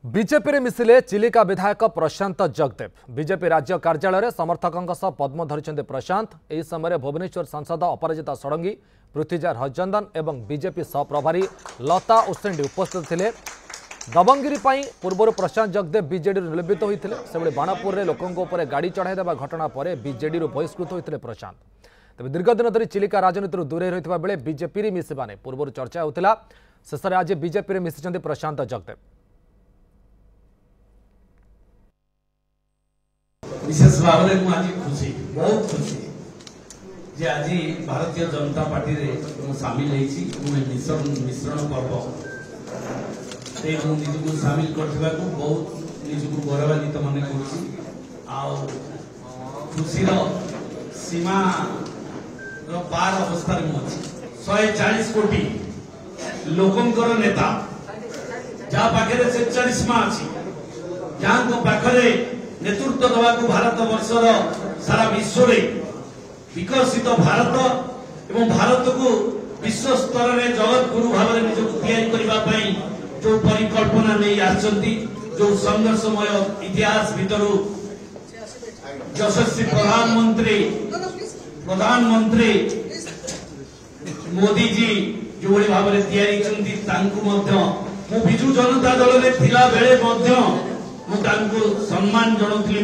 BJP मिसिले Chilika विधायक प्रशांत Jagdev. BJP राज्य कार्यालय समर्थकों सह पद्म धरी प्रशांत। यह समय भुवनेश्वर सांसद अपराजिता षडंगी, पृथ्वीजा हरचंदन और बीजेपी सहप्रभारी लता उसेंडी उपस्थित थे। दबंगिरी पूर्व प्रशांत जगदेव बीजेडी निलंबित होते से बाणपुर में लोकों गाड़ी चढ़ाई देवा घटना पर बीजेडी बहिष्कृत होते प्रशांत। तेज दीर्घदिन धरी चिलिका राजनीति दूरे रही बेले बीजेपी मिसवाने पूर्व चर्चा होता। शेष में आज बीजेपी मिशिंट प्रशांत जगदेव। विशेष भाव में आज खुशी बहुत खुशी जे आज भारतीय जनता पार्टी रे सामिल मिश्रण पर्व से निजक सामिल कर बहुत निजक गौरवान्वित मन कर खुशी सीमा पार अवस्था में अच्छी 140 कोटी लोकंकर नेता जहाँ पाखे से चरिश्मा अच्छी जहाँ पाखे नेतृत्व देवा भारत वर्षर सारा विश्व विकसित भारत एवं भारत को विश्व स्तर में जगत गुरु भाव में निजक या जो परिकल्पना नहीं आसंती जो संघर्षमय इतिहास भीतर यशस्वी प्रधानमंत्री मोदी जी जो भाव में या विजु जनता दल में थिला बेले सम्मान जनाऊली।